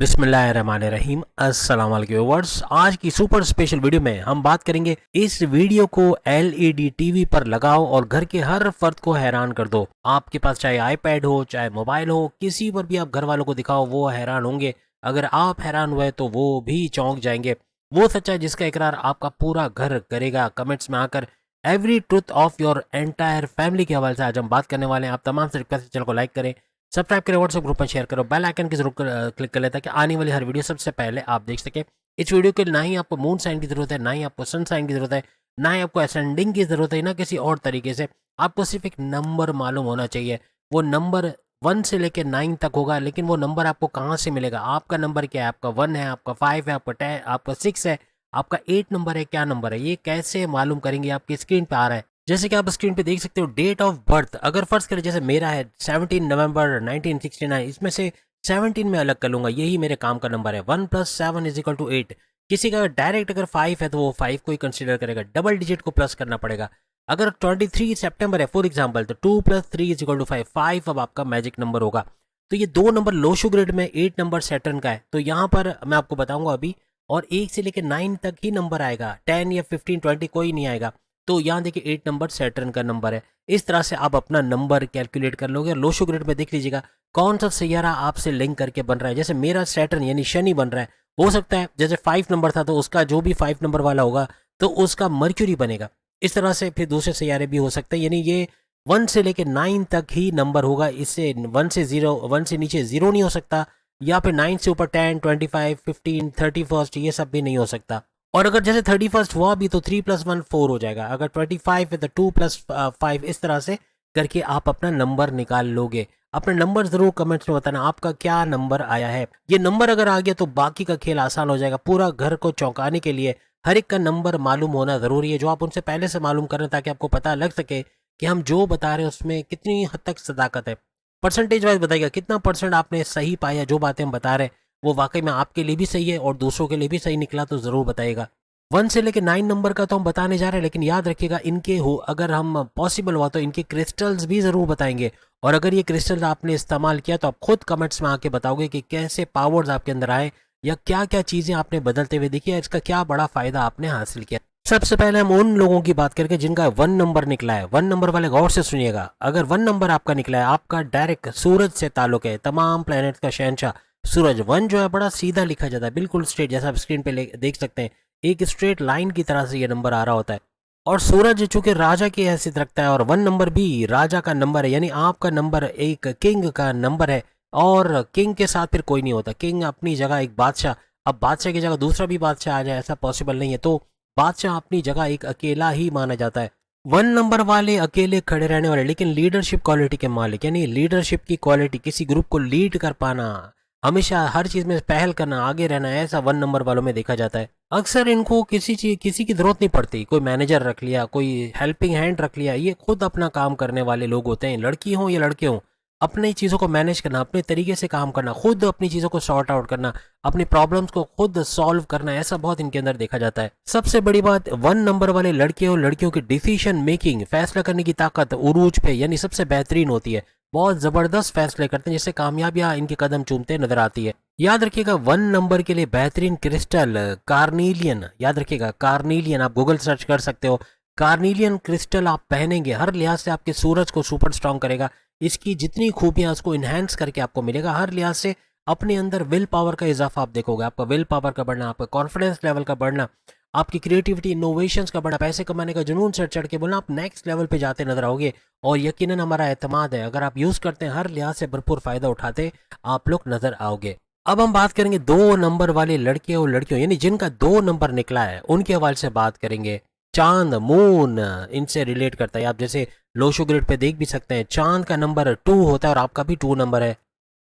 बिस्मिल्लाहिर्रहमानिर्रहीम। अस्सलाम वालेकुम व्यूअर्स। आज की सुपर स्पेशल वीडियो में हम बात करेंगे, इस वीडियो को एलईडी टीवी पर लगाओ और घर के हर फर्द को हैरान कर दो। आपके पास चाहे आईपैड हो चाहे मोबाइल हो, किसी पर भी आप घर वालों को दिखाओ, वो हैरान होंगे। अगर आप हैरान हुए तो वो भी चौंक जाएंगे। वो सच्चा है जिसका इकरार आपका पूरा घर करेगा। कमेंट्स में आकर every truth of your entire family के हवाले से आज हम बात करने वाले हैं। आप तमाम से रिक्वेस्ट चैनल को लाइक करें, सब्सक्राइब करें, व्हाट्सएप ग्रुप में शेयर करो, बेल आइकन की जरूर क्लिक कर लें ताकि आने वाली हर वीडियो सबसे पहले आप देख सकें। इस वीडियो के ना ही आपको मून साइन की जरूरत है, ना ही आपको सन साइन की जरूरत है, ना ही आपको असेंडिंग की जरूरत है, ना किसी और तरीके से। आपको सिर्फ एक नंबर मालूम होना चाहिए। वो नंबर 1 से लेकर 9 तक होगा, लेकिन वो नंबर आपको कहाँ से मिलेगा? आपका नंबर क्या है? आपका 1 है, आपका 5 है, आपका 10, आपका 6 है, आपका 8 नंबर है, क्या नंबर है? ये कैसे मालूम करेंगे? आपकी स्क्रीन पे आ रहा है, जैसे कि आप स्क्रीन पे देख सकते हो, डेट ऑफ बर्थ। अगर फर्ज करें जैसे मेरा है 17 नवंबर 1969, इसमें से 17 में अलग कर लूंगा, यही मेरे काम का नंबर है। 1 + 7 = 8। किसी का डायरेक्ट अगर 5 है तो वो 5 को ही कंसिडर करेगा, डबल डिजिट को प्लस करना पड़ेगा। अगर 23 सितंबर है फॉर एग्जाम्पल, तो 2 + 3 = 5। 5 अब आपका मैजिक नंबर होगा। तो ये दो नंबर लोशो ग्रिड में 8 नंबर सैटर्न का है। तो यहाँ पर मैं आपको बताऊंगा अभी, और 1 से लेकर 9 तक ही नंबर आएगा, 10 या 15 20 कोई नहीं आएगा। तो यहाँ देखिए 8 नंबर सैटर्न का नंबर है। इस तरह से आप अपना नंबर कैलकुलेट कर लोगे और लोशो ग्रिड में देख लीजिएगा कौन सा सैयारा आपसे लिंक करके बन रहा है। जैसे मेरा सैटर्न यानी शनि बन रहा है, हो सकता है जैसे 5 नंबर था तो उसका जो भी 5 नंबर वाला होगा तो उसका मर्क्यूरी बनेगा। इस तरह से फिर दूसरे सैयारे भी हो सकते हैं, यानी ये 1 से लेके 9 तक ही नंबर होगा। इससे 1 से नीचे 0 नहीं हो सकता, या फिर 9 से ऊपर 10, 25, 15, 31 ये सब भी नहीं हो सकता। और अगर जैसे 31 हुआ भी तो 3 + 1 4 हो जाएगा। अगर 25 है तो 2 + 5, इस तरह से करके आप अपना नंबर निकाल लोगे। अपने नंबर जरूर कमेंट्स में बताना आपका क्या नंबर आया है। ये नंबर अगर आ गया तो बाकी का खेल आसान हो जाएगा। पूरा घर को चौंकाने के लिए हर एक का नंबर मालूम होना जरूरी है, जो आप उनसे पहले से मालूम करें ताकि आपको पता लग सके कि हम जो बता रहे हैं उसमें कितनी हद तक सदाकत है। परसेंटेज वाइज बताइएगा कितना परसेंट आपने सही पाया, जो बातें हम बता रहे हैं वो वाकई में आपके लिए भी सही है और दूसरों के लिए भी सही निकला तो ज़रूर बताइएगा। 1 से लेकर 9 नंबर का तो हम बताने जा रहे हैं, लेकिन याद रखिएगा इनके हो अगर हम पॉसिबल हुआ तो इनके क्रिस्टल्स भी ज़रूर बताएंगे। और अगर ये क्रिस्टल्स आपने इस्तेमाल किया तो आप खुद कमेंट्स में आके बताओगे कि कैसे पावर्स आपके अंदर आए, या क्या क्या चीज़ें आपने बदलते हुए देखी है, इसका क्या बड़ा फ़ायदा आपने हासिल किया। सबसे पहले हम उन लोगों की बात करके जिनका 1 नंबर निकला है। 1 नंबर वाले गौर से सुनिएगा। अगर 1 नंबर आपका निकला है, आपका डायरेक्ट सूरज से ताल्लुक है, तमाम प्लैनेट का शहंशाह सूरज। 1 जो है बड़ा सीधा लिखा जाता है, बिल्कुल स्ट्रेट, जैसा आप स्क्रीन पे देख सकते हैं। एक स्ट्रेट लाइन की तरह से ये नंबर आ रहा होता है। और सूरज चूंकि राजा की हैसियत रखता है और 1 नंबर भी राजा का नंबर है, यानी आपका नंबर एक किंग का नंबर है। और किंग के साथ फिर कोई नहीं होता, किंग अपनी जगह एक बादशाह। अब बादशाह की जगह दूसरा भी बादशाह आ जाए ऐसा पॉसिबल नहीं है, तो बादशाह अपनी जगह एक अकेला ही माना जाता है। 1 नंबर वाले अकेले खड़े रहने वाले, लेकिन लीडरशिप क्वालिटी के मालिक, यानी लीडरशिप की क्वालिटी, किसी ग्रुप को लीड कर पाना, हमेशा हर चीज में पहल करना, आगे रहना, ऐसा 1 नंबर वालों में देखा जाता है। अक्सर इनको किसी की जरूरत नहीं पड़ती। कोई मैनेजर रख लिया, कोई हेल्पिंग हैंड रख लिया, ये खुद अपना काम करने वाले लोग होते हैं। लड़की हो या लड़के हो, अपनी चीज़ों को मैनेज करना, अपने तरीके से काम करना, खुद अपनी चीज़ों को सॉर्ट आउट करना, अपनी प्रॉब्लम्स को खुद सॉल्व करना, ऐसा बहुत इनके अंदर देखा जाता है। सबसे बड़ी बात, 1 नंबर वाले लड़के और लड़कियों की डिसीजन मेकिंग, फैसला करने की ताकत उरूज पे यानी सबसे बेहतरीन होती है। बहुत ज़बरदस्त फैसले करते हैं जिससे कामयाबियां इनके कदम चूमते नजर आती है। याद रखिएगा 1 नंबर के लिए बेहतरीन क्रिस्टल कार्नीलियन, याद रखिएगा कार्नीलियन, आप गूगल सर्च कर सकते हो। कार्नीलियन क्रिस्टल आप पहनेंगे, हर लिहाज से आपके सूरज को सुपर स्ट्रांग करेगा। इसकी जितनी खूबियां उसको इन्हेंस करके आपको मिलेगा। हर लिहाज से अपने अंदर विल पावर का इजाफा आप देखोगे, आपका विल पावर का बढ़ना, आपका कॉन्फिडेंस लेवल का बढ़ना, आपकी क्रिएटिविटी इनोवेशंस का बढ़ना, पैसे कमाने का जुनून चढ़ चढ़ के बोलना, आप नेक्स्ट लेवल पे जाते नजर आओगे। और यकीनन हमारा एतमाद है, अगर आप यूज करते हैं, हर लिहाज से भरपूर फायदा उठाते आप लोग नजर आओगे। अब हम बात करेंगे 2 नंबर वाले लड़के और लड़कियों, यानी जिनका 2 नंबर निकला है, उनके हवाले से बात करेंगे। चांद, मून इनसे रिलेट करता है। आप जैसे लोशो ग्रिड पे देख भी सकते हैं, चांद का नंबर 2 होता है और आपका भी 2 नंबर है।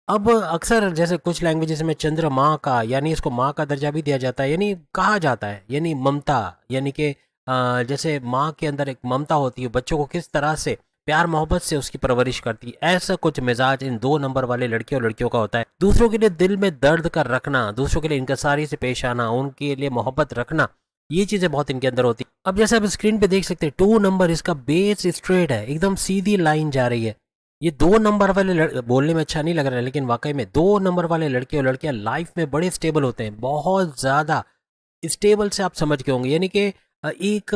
अब अक्सर जैसे कुछ लैंग्वेजेस में चंद्रमा का, यानी इसको माँ का दर्जा भी दिया जाता है, यानी कहा जाता है, यानी ममता, यानी कि जैसे माँ के अंदर एक ममता होती है, बच्चों को किस तरह से प्यार मोहब्बत से उसकी परवरिश करती है, ऐसा कुछ मिजाज इन 2 नंबर वाले लड़के और लड़कियों का होता है। दूसरों के लिए दिल में दर्द कर रखना, दूसरों के लिए इंकसारी से पेश आना, उनके लिए मोहब्बत रखना, ये चीजें बहुत इनके अंदर होती है। अब जैसे आप स्क्रीन पे देख सकते हैं 2 नंबर, इसका बेस स्ट्रेट है, एकदम सीधी लाइन जा रही है। ये 2 नंबर वाले बोलने में अच्छा नहीं लग रहा है, लेकिन वाकई में 2 नंबर वाले लड़के और लड़कियां लाइफ में बड़े स्टेबल होते हैं, बहुत ज़्यादा स्टेबल से आप समझ के होंगे। यानी कि एक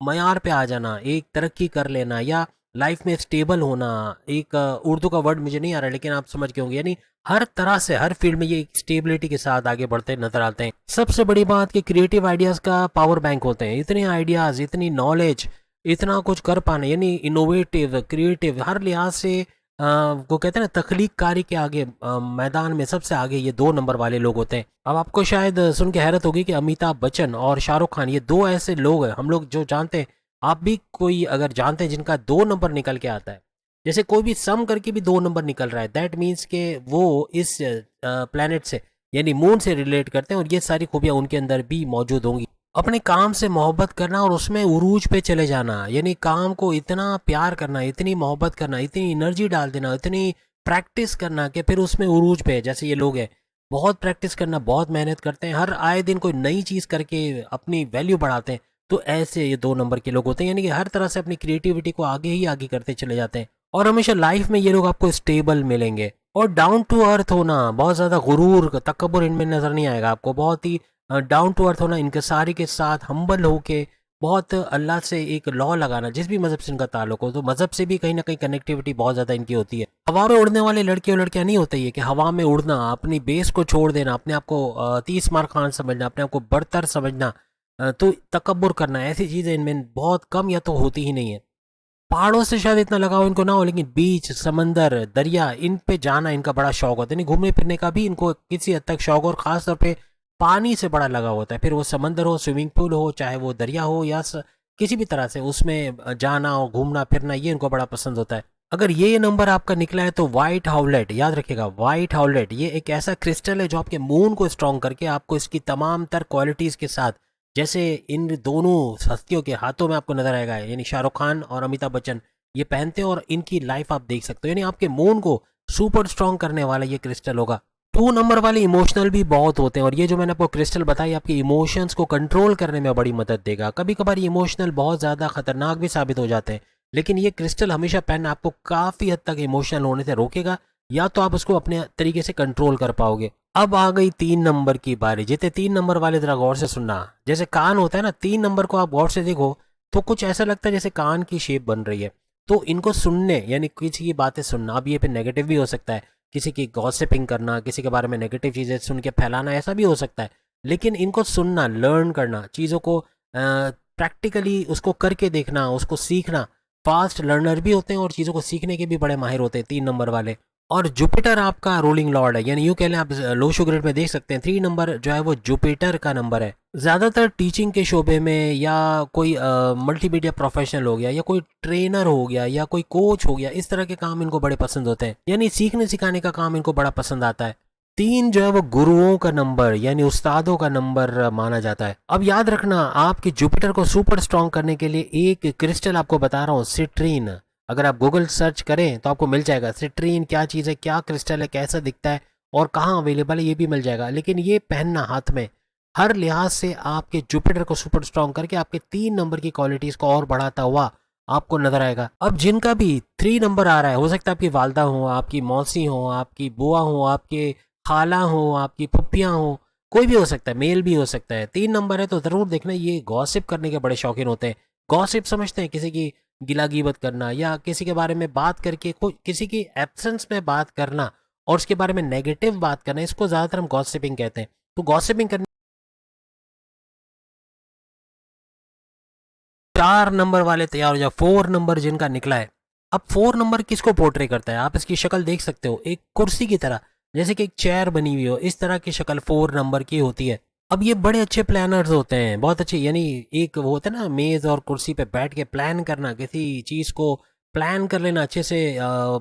मयार पे आ जाना, एक तरक्की कर लेना या लाइफ में स्टेबल होना। एक उर्दू का वर्ड मुझे नहीं आ रहा है, लेकिन आप समझ के होंगे। यानी हर तरह से हर फील्ड में ये स्टेबिलिटी के साथ आगे बढ़ते नजर आते हैं। सबसे बड़ी बात कि क्रिएटिव आइडियाज़ का पावर बैंक होते हैं। इतने आइडियाज़, इतनी नॉलेज, इतना कुछ कर पाना, यानी इनोवेटिव, क्रिएटिव, हर लिहाज से वो कहते हैं ना तख्लीक कारी के आगे, मैदान में सबसे आगे ये 2 नंबर वाले लोग होते हैं। अब आपको शायद सुन के हैरत होगी कि अमिताभ बच्चन और शाहरुख खान, ये 2 ऐसे लोग हैं हम लोग जो जानते हैं। आप भी कोई अगर जानते हैं जिनका 2 नंबर निकल के आता है, जैसे कोई भी सम करके भी 2 नंबर निकल रहा है, दैट मीन्स के वो इस प्लेनेट से यानी मून से रिलेट करते हैं और ये सारी खूबियाँ उनके अंदर भी मौजूद होंगी। अपने काम से मोहब्बत करना और उसमें उरूज पे चले जाना, यानी काम को इतना प्यार करना, इतनी मोहब्बत करना, इतनी एनर्जी डाल देना, इतनी प्रैक्टिस करना कि फिर उसमें उरूज पे, जैसे ये लोग हैं बहुत प्रैक्टिस करना, बहुत मेहनत करते हैं, हर आए दिन कोई नई चीज़ करके अपनी वैल्यू बढ़ाते हैं। तो ऐसे ये 2 नंबर के लोग होते हैं, यानी कि हर तरह से अपनी क्रिएटिविटी को आगे ही आगे करते चले जाते हैं और हमेशा लाइफ में ये लोग आपको स्टेबल मिलेंगे। और डाउन टू अर्थ होना, बहुत ज़्यादा गुरूर तकब्बुर इनमें नज़र नहीं आएगा आपको। बहुत ही डाउन टू अर्थ होना, इनकिसारी के साथ हम्बल होके, बहुत अल्लाह से एक लॉ लगाना, जिस भी मज़हब से इनका ताल्लुक हो, तो मज़हब से भी कहीं ना कहीं कनेक्टिविटी बहुत ज़्यादा इनकी होती है। हवा में उड़ने वाले लड़के और लड़कियां नहीं होते ये कि हवा में उड़ना, अपनी बेस को छोड़ देना, अपने आप को 30 मार खान समझना, अपने आप को बरतर समझना, तो तकब्बुर करना, ऐसी चीज़ें इनमें बहुत कम या तो होती ही नहीं है। पहाड़ों से शायद इतना लगाव इनको ना हो, लेकिन बीच, समंदर, दरिया, इन पे जाना इनका बड़ा शौक होता है। नहीं, घूमने फिरने का भी इनको किसी हद तक शौक, और ख़ास तौर पे पानी से बड़ा लगाव होता है। फिर वो समंदर हो, स्विमिंग पूल हो, चाहे वो दरिया हो या किसी भी तरह से उसमें जाना और घूमना फिरना, ये इनको बड़ा पसंद होता है। अगर ये नंबर आपका निकला है तो वाइट हाउलेट याद रखिएगा। वाइट हाउलेट ये एक ऐसा क्रिस्टल है जो आपके मून को स्ट्रॉन्ग करके आपको इसकी तमाम तर क्वालिटीज़ के साथ, जैसे इन दोनों हस्तियों के हाथों में आपको नजर आएगा, यानी शाहरुख खान और अमिताभ बच्चन ये पहनते हैं और इनकी लाइफ आप देख सकते हो। यानी आपके मून को सुपर स्ट्रॉन्ग करने वाला ये क्रिस्टल होगा। 2 नंबर वाले इमोशनल भी बहुत होते हैं और ये जो मैंने आपको क्रिस्टल बताई आपके इमोशंस को कंट्रोल करने में बड़ी मदद देगा। कभी कभार इमोशनल बहुत ज़्यादा खतरनाक भी साबित हो जाते हैं, लेकिन ये क्रिस्टल हमेशा पहनना आपको काफ़ी हद तक इमोशनल होने से रोकेगा, या तो आप उसको अपने तरीके से कंट्रोल कर पाओगे। अब आ गई 3 नंबर की बारी। जितने 3 नंबर वाले जरा गौर से सुनना। जैसे कान होता है ना, 3 नंबर को आप गौर से देखो तो कुछ ऐसा लगता है जैसे कान की शेप बन रही है। तो इनको सुनने, यानी किसी की बातें सुनना, अब ये फिर नेगेटिव भी हो सकता है, किसी की गॉसिपिंग करना, किसी के बारे में नेगेटिव चीज़ें सुन के फैलाना, ऐसा भी हो सकता है। लेकिन इनको सुनना, लर्न करना, चीज़ों को प्रैक्टिकली उसको करके देखना, उसको सीखना, फास्ट लर्नर भी होते हैं और चीज़ों को सीखने के भी बड़े माहिर होते हैं 3 नंबर वाले। और जुपिटर आपका रूलिंग लॉर्ड है, यानी यूँ कह लें आप लो शुगर में देख सकते हैं 3 नंबर जो है वो जुपिटर का नंबर है। ज़्यादातर टीचिंग के शोबे में, या कोई मल्टीमीडिया प्रोफेशनल हो गया, या कोई ट्रेनर हो गया, या कोई कोच हो गया, इस तरह के काम इनको बड़े पसंद होते हैं, यानी सीखने सिखाने का काम इनको बड़ा पसंद आता है। 3 जो है वो गुरुओं का नंबर यानी उस्तादों का नंबर माना जाता है। अब याद रखना, आपके जुपिटर को सुपर स्ट्रॉन्ग करने के लिए एक क्रिस्टल आपको बता रहा हूँ, सिट्रीन। अगर आप गूगल सर्च करें तो आपको मिल जाएगा सिट्रीन क्या चीज़ है, क्या क्रिस्टल है, कैसा दिखता है और कहाँ अवेलेबल है, ये भी मिल जाएगा। लेकिन ये पहनना हाथ में हर लिहाज से आपके जुपिटर को सुपर स्ट्रॉन्ग करके आपके 3 नंबर की क्वालिटीज़ को और बढ़ाता हुआ आपको नजर आएगा। अब जिनका भी 3 नंबर आ रहा है, हो सकता है आपकी वालदा हो, आपकी मौसी हो, आपकी बुआ हो, आपके खाला हो, आपकी पुप्पियाँ हो, कोई भी हो सकता है, मेल भी हो सकता है। 3 नंबर है तो ज़रूर देखना, ये गॉसिप करने के बड़े शौकीन होते हैं। गॉसिप समझते हैं, किसी की गिला गिबत करना या किसी के बारे में बात करके कोई किसी की एब्सेंस में बात करना और उसके बारे में नेगेटिव बात करना, इसको ज़्यादातर हम गॉसिपिंग कहते हैं। तो गॉसिपिंग करने 4 नंबर वाले तैयार हो जाओ। 4 नंबर जिनका निकला है, अब 4 नंबर किसको पोर्ट्रे करता है, आप इसकी शक्ल देख सकते हो, एक कुर्सी की तरह, जैसे कि एक चेयर बनी हुई हो, इस तरह की शक्ल 4 नंबर की होती है। अब ये बड़े अच्छे प्लानर्स होते हैं, बहुत अच्छे, यानी एक वो होता है ना मेज और कुर्सी पे बैठ के प्लान करना, किसी चीज़ को प्लान कर लेना, अच्छे से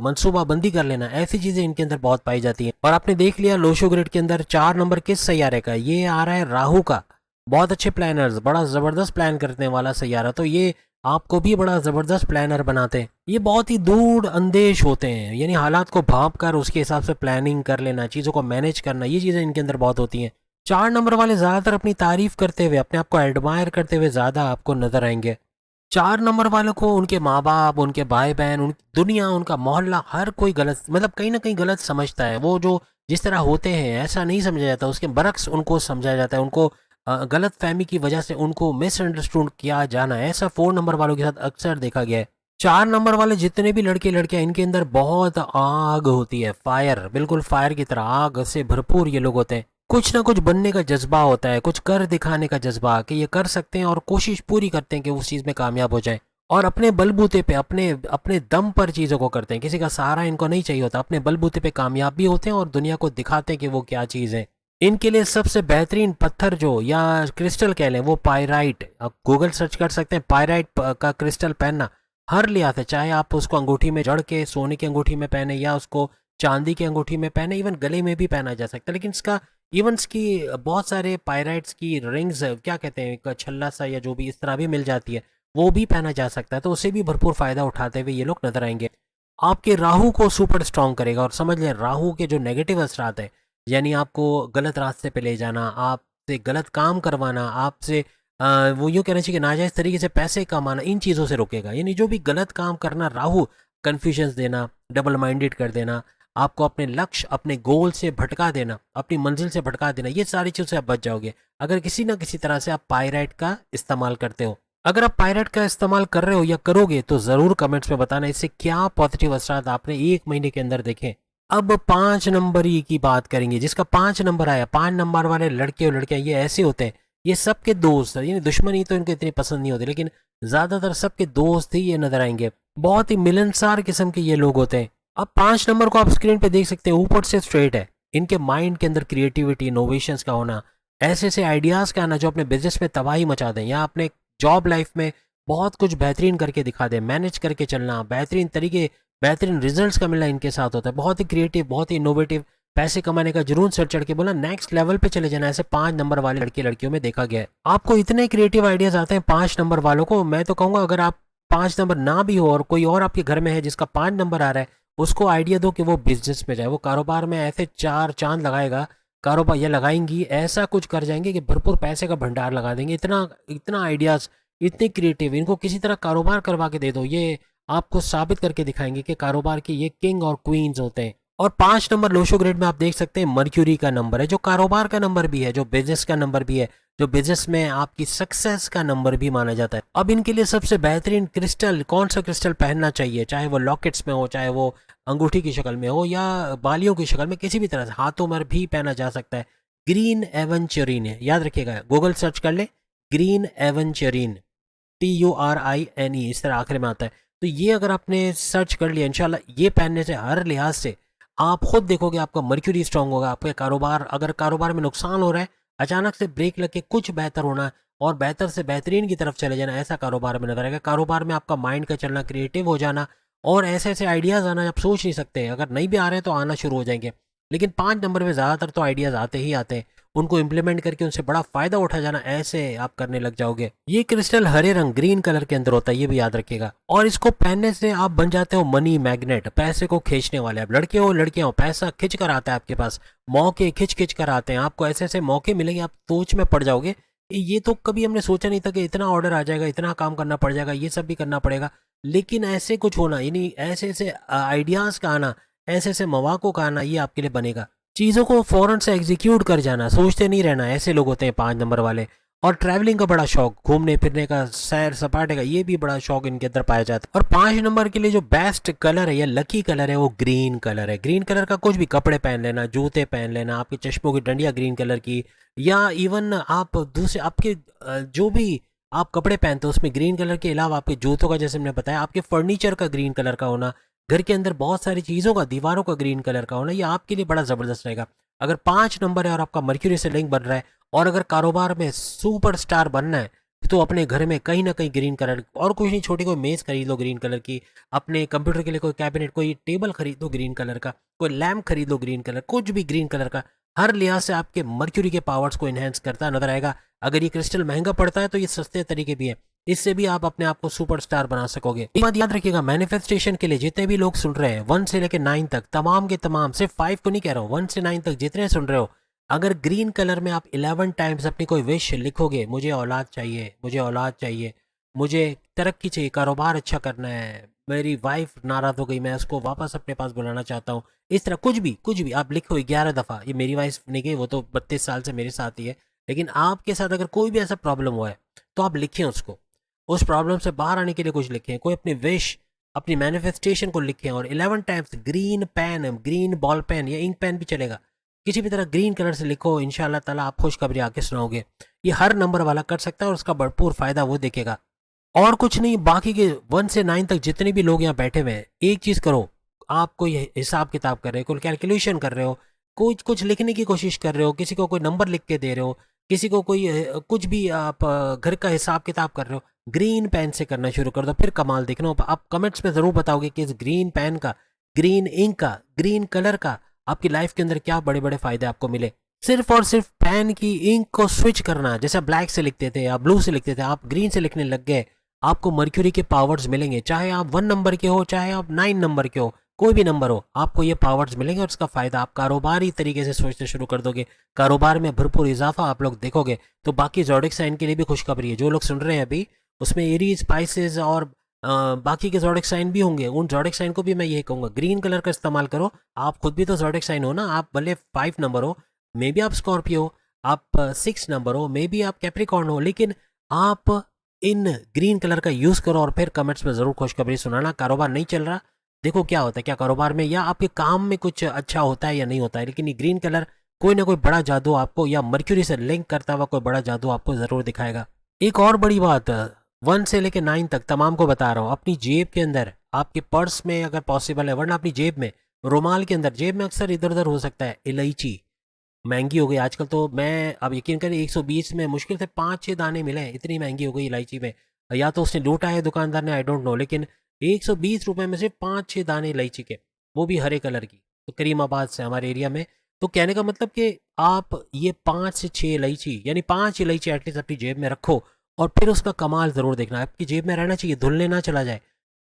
मनसूबा बंदी कर लेना, ऐसी चीज़ें इनके अंदर बहुत पाई जाती हैं। और आपने देख लिया लोशो ग्रिड के अंदर 4 नंबर किस सैयारे का, ये आ रहा है राहु का। बहुत अच्छे प्लानर्स, बड़ा ज़बरदस्त प्लान करने वाला सैयारा, तो ये आपको भी बड़ा ज़बरदस्त प्लानर बनाते हैं। ये बहुत ही दूर अंदेश होते हैं, यानी हालात को भांप कर उसके हिसाब से प्लानिंग कर लेना, चीज़ों को मैनेज करना, ये चीज़ें इनके अंदर बहुत होती हैं। 4 नंबर वाले ज़्यादातर अपनी तारीफ करते हुए, अपने आप को एडमायर करते हुए ज़्यादा आपको नजर आएंगे। 4 नंबर वालों को उनके माँ-बाप, उनके भाई-बहन, उनकी दुनिया, उनका मोहल्ला हर कोई गलत मतलब कहीं न कहीं गलत समझता है। वो जो जिस तरह होते हैं ऐसा नहीं समझा जाता, उसके बरक्स उनको समझा जाता है। उनको गलतफ़हमी की वजह से उनको मिसअंडरस्टूड किया जाना, ऐसा 4 नंबर वालों के साथ अक्सर देखा गया है। 4 नंबर वाले जितने भी लड़के-लड़कियाँ इनके अंदर बहुत आग होती है, फायर, बिल्कुल फायर की तरह आग से भरपूर ये लोग होते हैं। कुछ ना कुछ बनने का जज़्बा होता है, कुछ कर दिखाने का जज़्बा कि ये कर सकते हैं और कोशिश पूरी करते हैं कि उस चीज़ में कामयाब हो जाएँ। और अपने बलबूते पे, अपने अपने दम पर चीज़ों को करते हैं, किसी का सहारा इनको नहीं चाहिए होता। अपने बलबूते पे कामयाब भी होते हैं और दुनिया को दिखाते हैं कि वो क्या चीज़ है। इनके लिए सबसे बेहतरीन पत्थर जो या क्रिस्टल कह लें वो पाइराइट, आप गूगल सर्च कर सकते हैं पाइराइट का क्रिस्टल पहनना हर लिहाज से, चाहे आप उसको अंगूठी में जड़ के सोने की अंगूठी में पहने या उसको चांदी की अंगूठी में पहने, इवन गले में भी पहना जा सकता है। लेकिन इसका इवन इसकी बहुत सारे पाइराइट्स की रिंग्स क्या कहते हैं, एक छल्ला सा या जो भी इस तरह भी मिल जाती है, वो भी पहना जा सकता है। तो उससे भी भरपूर फ़ायदा उठाते हुए ये लोग नजर आएंगे। आपके राहु को सुपर स्ट्रॉन्ग करेगा। और समझ लें राहु के जो नेगेटिव असरात है, यानी आपको गलत रास्ते पे ले जाना, आपसे गलत काम करवाना, आपसे वो यूँ कहना चाहिए कि नाजायज़ तरीके से पैसे कमाना, इन चीज़ों से रोकेगा। यानी जो भी गलत काम करना राहु, कन्फ्यूजन्स देना, डबल माइंडेड कर देना, आपको अपने लक्ष्य, अपने गोल से भटका देना, अपनी मंजिल से भटका देना, ये सारी चीज़ों से आप बच जाओगे अगर किसी ना किसी तरह से आप पायराइट का इस्तेमाल करते हो। अगर आप पायराइट का इस्तेमाल कर रहे हो या करोगे तो ज़रूर कमेंट्स में बताना इससे क्या पॉजिटिव असरात आपने 1 महीने के अंदर देखे। अब 5 नंबरी की बात करेंगे। जिसका 5 नंबर आया, 5 नंबर वाले लड़के और लड़कियां ये ऐसे होते हैं, ये सबके दोस्त हैं, यानी दुश्मनी तो इनको इतनी पसंद नहीं होती, लेकिन ज़्यादातर सबके दोस्त ही ये नजर आएंगे। बहुत ही मिलनसार किस्म के ये लोग होते हैं। अब 5 नंबर को आप स्क्रीन पे देख सकते हैं, ऊपर से स्ट्रेट है। इनके माइंड के अंदर क्रिएटिविटी, इनोवेशंस का होना, ऐसे ऐसे आइडियाज़ का आना जो अपने बिजनेस में तबाही मचा दें या अपने जॉब लाइफ में बहुत कुछ बेहतरीन करके दिखा दें, मैनेज करके चलना, बेहतरीन तरीके, बेहतरीन रिजल्ट्स का मिलना इनके साथ होता है। बहुत ही क्रिएटिव, बहुत ही इनोवेटिव, पैसे कमाने का जुनून सर चढ़ के बोला नेक्स्ट लेवल पे चले जाना, ऐसे 5 नंबर वाले लड़के लड़कियों में देखा गया है। आपको इतने क्रिएटिव आइडियाज आते हैं 5 नंबर वालों को, मैं तो कहूँगा अगर आप 5 नंबर ना भी हो और कोई और आपके घर में है जिसका 5 नंबर आ रहा है, उसको आइडिया दो कि वो बिजनेस में जाए, वो कारोबार में ऐसे 4 चांद लगाएगा, कारोबार या लगाएंगी, ऐसा कुछ कर जाएंगे कि भरपूर पैसे का भंडार लगा देंगे। इतना इतना आइडियाज़, इतने क्रिएटिव, इनको किसी तरह कारोबार करवा के दे दो, ये आपको साबित करके दिखाएंगे कि कारोबार के ये किंग और क्वींस होते हैं। और 5 नंबर लोशो ग्रेड में आप देख सकते हैं मर्क्यूरी का नंबर है, जो कारोबार का नंबर भी है, जो बिजनेस का नंबर भी है, जो बिजनेस में आपकी सक्सेस का नंबर भी माना जाता है। अब इनके लिए सबसे बेहतरीन क्रिस्टल, कौन सा क्रिस्टल पहनना चाहिए, चाहे वो लॉकेट्स में हो, चाहे वो अंगूठी की शक्ल में हो या बालियों की शक्ल में, किसी भी तरह से हाथों में भी पहना जा सकता है। ग्रीन एवेंचुरिन है, याद रखिएगा, गूगल सर्च कर ले, ग्रीन एवेंचुरिन, TURINE, इस तरह आखिर में आता है। तो ये अगर आपने सर्च कर लिया, इंशाल्लाह ये पहनने से हर लिहाज से आप खुद देखोगे आपका मर्क्यूरी स्ट्रांग होगा, आपके कारोबार, अगर कारोबार में नुकसान हो रहा है, अचानक से ब्रेक लग के कुछ बेहतर होना और बेहतर से बेहतरीन की तरफ चले जाना, ऐसा कारोबार में नजर आएगा। कारोबार में आपका माइंड का चलना, क्रिएटिव हो जाना और ऐसे ऐसे आइडियाज़ आना आप सोच नहीं सकते, अगर नहीं भी आ रहे हैं तो आना शुरू हो जाएंगे। लेकिन 5 नंबर में ज़्यादातर तो आइडियाज़ आते ही आते हैं, उनको इम्प्लीमेंट करके उनसे बड़ा फ़ायदा उठा जाना, ऐसे आप करने लग जाओगे। ये क्रिस्टल हरे रंग, ग्रीन कलर के अंदर होता है, ये भी याद रखिएगा। और इसको पहनने से आप बन जाते हो मनी मैग्नेट, पैसे को खींचने वाले। आप लड़के हो लड़कियां हो, पैसा खिंच कर आता है आपके पास, मौके खिंच खिंच कर आते हैं, आपको ऐसे ऐसे मौके मिलेंगे, आप सोच में पड़ जाओगे ये तो कभी हमने सोचा नहीं था कि इतना ऑर्डर आ जाएगा, इतना काम करना पड़ जाएगा, ये सब भी करना पड़ेगा। लेकिन ऐसे कुछ होना, यानी ऐसे ऐसे आइडियाज़ का आना, ऐसे ऐसे मौक़ों का आना, ये आपके लिए बनेगा। चीज़ों को फ़ौरन से एग्जीक्यूट कर जाना, सोचते नहीं रहना, ऐसे लोग होते हैं 5 नंबर वाले। और ट्रैवलिंग का बड़ा शौक, घूमने फिरने का, सैर सपाटे का, ये भी बड़ा शौक इनके अंदर पाया जाता है। और 5 नंबर के लिए जो बेस्ट कलर है या लकी कलर है वो ग्रीन कलर है। ग्रीन कलर का कुछ भी कपड़े पहन लेना, जूते पहन लेना, आपके चश्मों की डंडियाँ ग्रीन कलर की, या इवन आप दूसरे आपके जो भी आप कपड़े पहनते हो उसमें ग्रीन कलर के अलावा आपके जूतों का, जैसे मैंने बताया, आपके फर्नीचर का ग्रीन कलर का होना, घर के अंदर बहुत सारी चीज़ों का, दीवारों का ग्रीन कलर का होना, ये आपके लिए बड़ा ज़बरदस्त रहेगा। अगर 5 नंबर है और आपका मर्क्यूरी से लिंक बन रहा है और अगर कारोबार में सुपर स्टार बनना है तो अपने घर में कहीं ना कहीं ग्रीन कलर, और कुछ नहीं, छोटी कोई मेज़ खरीद लो ग्रीन कलर की, अपने कंप्यूटर के लिए कोई कैबिनेट, कोई टेबल खरीद लो ग्रीन कलर का, कोई लैम्प खरीद लो ग्रीन कलर, कुछ भी ग्रीन कलर का, हर लिहाज से आपके मर्क्यूरी के पावर्स को इन्हेंस करता नजर आएगा। अगर ये क्रिस्टल महंगा पड़ता है तो ये सस्ते तरीके भी है, इससे भी आप अपने आप को सुपरस्टार बना सकोगे। एक बात याद रखिएगा, मैनिफेस्टेशन के लिए जितने भी लोग सुन रहे हैं 1 से लेकर 9 तक, तमाम के तमाम, सिर्फ 5 को नहीं कह रहा हूँ, 1 से 9 तक जितने सुन रहे हो, अगर ग्रीन कलर में आप 11 टाइम्स अपनी कोई विश लिखोगे, मुझे औलाद चाहिए, मुझे औलाद चाहिए, मुझे तरक्की चाहिए, कारोबार अच्छा करना है, मेरी वाइफ नाराज़ हो गई, मैं उसको वापस अपने पास बुलाना चाहता हूँ। इस तरह कुछ भी आप लिखो 11 दफ़ा। ये मेरी वाइफ नहीं गई, वो तो 32 साल से मेरे साथ ही है। लेकिन आपके साथ अगर कोई भी ऐसा प्रॉब्लम हुआ है तो आप लिखें उसको, उस प्रॉब्लम से बाहर आने के लिए कुछ लिखें, कोई अपनी विश, अपनी मैनिफेस्टेशन को लिखें। और 11 times green pen, green ball pen या इंक पेन भी चलेगा, किसी भी तरह ग्रीन कलर से लिखो, इंशाल्लाह ताला आप खुशखबरी आके सुनाओगे। ये हर नंबर वाला कर सकता है और उसका भरपूर फायदा वो देखेगा। और कुछ नहीं, बाकी के 1 से 9 तक जितने भी लोग यहाँ बैठे हुए हैं, एक चीज़ करो, आप कोई हिसाब किताब कर रहे हो, कोई कैलकुलेशन कर रहे हो, कुछ कुछ लिखने की कोशिश कर रहे हो, किसी को कोई नंबर लिख के दे रहे हो, किसी को कोई कुछ भी आप घर का हिसाब किताब कर रहे हो, ग्रीन पेन से करना शुरू कर दो, फिर कमाल देखना। आप कमेंट्स में ज़रूर बताओगे कि इस ग्रीन पेन का, ग्रीन इंक का, ग्रीन कलर का आपकी लाइफ के अंदर क्या बड़े बड़े फायदे आपको मिले। सिर्फ और सिर्फ पेन की इंक को स्विच करना, जैसे ब्लैक से लिखते थे या ब्लू से लिखते थे, आप ग्रीन से लिखने लग गए, आपको मर्क्यूरी के पावर्स मिलेंगे। चाहे आप 1 नंबर के हो, चाहे आप 9 नंबर के हो, कोई भी नंबर हो, आपको ये पावर्स मिलेंगे और इसका फ़ायदा आप कारोबारी तरीके से सोचना शुरू कर दोगे। कारोबार में भरपूर इजाफा आप लोग देखोगे। तो बाकी ज़ोडिक साइन के लिए भी खुशखबरी है, जो लोग सुन रहे हैं अभी, उसमें एरीज, स्पाइसेस और बाकी के ज़ोडिक साइन भी होंगे। उन ज़ोडिक साइन को भी मैं यही कहूँगा, ग्रीन कलर का इस्तेमाल करो। आप खुद भी तो ज़ोडिक साइन हो ना, आप भले 5 नंबर हो, मे बी आप स्कॉर्पियो हो, आप 6 नंबर हो, मे बी आप कैप्रिकॉर्न हो, लेकिन आप इन ग्रीन कलर का यूज़ करो और फिर कमेंट्स में ज़रूर खुशखबरी सुनाना। कारोबार नहीं चल रहा, देखो क्या होता है, क्या कारोबार में या आपके काम में कुछ अच्छा होता है या नहीं होता है, लेकिन ये ग्रीन कलर कोई ना कोई बड़ा जादू आपको, या मर्क्यूरी से लिंक करता हुआ कोई बड़ा जादू आपको ज़रूर दिखाएगा। एक और बड़ी बात, 1 से लेकर 9 तक तमाम को बता रहा हूँ, अपनी जेब के अंदर, आपके पर्स में अगर पॉसिबल है, वरना अपनी जेब में, रुमाल के अंदर, जेब में अक्सर इधर उधर हो सकता है, इलायची महंगी हो गई आजकल। तो मैं, अब यकीन करें, 120 में मुश्किल से 5-6 दाने मिले हैं, इतनी महंगी हो गई इलायची में। या तो उसने लूटा है दुकानदार ने, आई डोंट नो, लेकिन 120 रुपये में सिर्फ 5-6 दाने इलायची के, वो भी हरे कलर की, तो करीमाबाद से हमारे एरिया में। तो कहने का मतलब कि आप ये 5 से 6 इलायची, यानी 5 इलायची एटलीस्ट अपनी जेब में रखो और फिर उसका कमाल ज़रूर देखना। आपकी जेब में रहना चाहिए, धुलने ना चला जाए।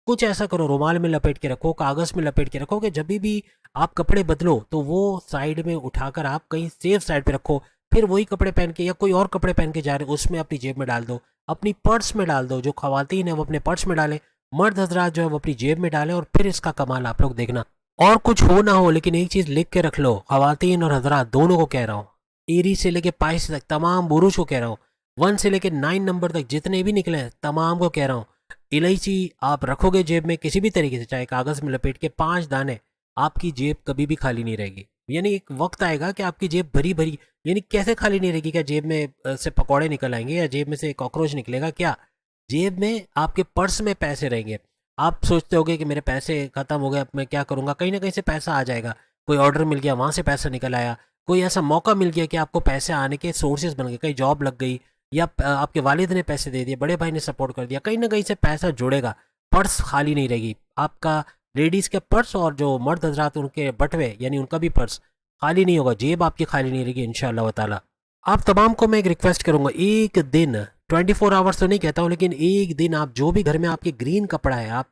कुछ ऐसा करो, रुमाल में लपेट के रखो, कागज़ में लपेट के रखो, कि जब भी आप कपड़े बदलो तो वो साइड में उठाकर आप कहीं सेफ साइड पे रखो। फिर वही कपड़े पहन के या कोई और कपड़े पहन के जा रहे हो, उसमें अपनी जेब में डाल दो, अपनी पर्स में डाल दो। जो खवातीन है वो अपने पर्स में डालें, मर्द हजरात जो है वो अपनी जेब में डालें, और फिर इसका कमाल आप लोग देखना। और कुछ हो ना हो, लेकिन एक चीज़ लिख के रख लो, खवातीन और हजरात दोनों को कह रहा हूँ, एरी से लेके पाइस तक तमाम बुरुज को कह रहा हूँ, 1 से लेके 9 नंबर तक जितने भी निकले हैं तमाम को कह रहा हूँ, इलायची आप रखोगे जेब में किसी भी तरीके से, चाहे कागज़ में लपेट के 5 दाने, आपकी जेब कभी भी खाली नहीं रहेगी। यानी एक वक्त आएगा कि आपकी जेब भरी भरी, यानी कैसे खाली नहीं रहेगी, क्या जेब में से पकौड़े निकल आएंगे या जेब में से कॉकरोच निकलेगा क्या? जेब में आपके पर्स में पैसे रहेंगे। आप सोचते होगे कि मेरे पैसे ख़त्म हो गए, अब मैं क्या करूँगा? कहीं ना कहीं से पैसा आ जाएगा। कोई ऑर्डर मिल गया, वहाँ से पैसा निकल आया, कोई ऐसा मौका मिल गया कि आपको पैसे आने के सोर्सेज बन गए, कहीं जॉब लग गई, या आपके वालिद ने पैसे दे दिए, बड़े भाई ने सपोर्ट कर दिया, कहीं ना कहीं से पैसा जुड़ेगा। पर्स खाली नहीं रहेगी आपका, लेडीज़ के पर्स और जो मर्द हजरात उनके बटवे, यानी उनका भी पर्स खाली नहीं होगा, जेब आपकी खाली नहीं रहेगी इंशाअल्लाह ताला। आप तमाम को मैं एक रिक्वेस्ट करूंगा, एक दिन, 24 आवर्स तो नहीं कहता हूँ, लेकिन एक दिन आप जो भी घर में आपके ग्रीन कपड़ा है, आप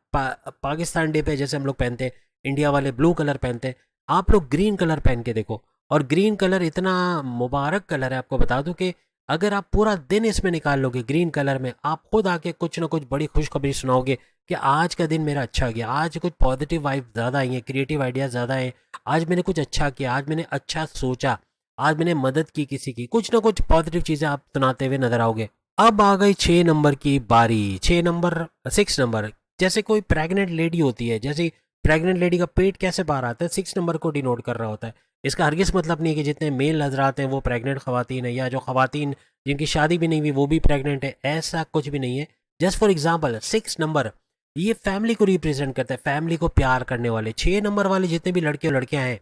पाकिस्तान डे पे जैसे हम लोग पहनते हैं, इंडिया वाले ब्लू कलर पहनते हैं, आप लोग ग्रीन कलर पहन के देखो। और ग्रीन कलर इतना मुबारक कलर है, आपको बता दूं कि अगर आप पूरा दिन इसमें निकाल लोगे ग्रीन कलर में, आप खुद आके कुछ ना कुछ बड़ी खुशखबरी सुनाओगे कि आज का दिन मेरा अच्छा गया, आज कुछ पॉजिटिव वाइब ज़्यादा आई हैं, क्रिएटिव आइडियाज़ ज़्यादा हैं, आज मैंने कुछ अच्छा किया, आज मैंने अच्छा सोचा, आज मैंने मदद की किसी की, कुछ ना कुछ पॉजिटिव चीज़ें आप सुनाते हुए नजर आओगे। अब आ गई 6 नंबर की बारी, 6 नंबर, 6 नंबर। जैसे कोई प्रेग्नेंट लेडी होती है, जैसे प्रेग्नेंट लेडी का पेट कैसे बाहर आता है, 6 नंबर को डिनोट कर रहा होता है। इसका हरगिज़ मतलब नहीं है कि जितने मेल हजरात हैं वो प्रेग्नेंट खवातीन है, या जो खवातीन जिनकी शादी भी नहीं हुई वो भी प्रेग्नेंट है, ऐसा कुछ भी नहीं है। जस्ट फॉर एग्जाम्पल, 6 नंबर ये फैमिली को रिप्रेजेंट करता है, फैमिली को प्यार करने वाले। 6 नंबर वाले जितने भी लड़के और लड़कियां हैं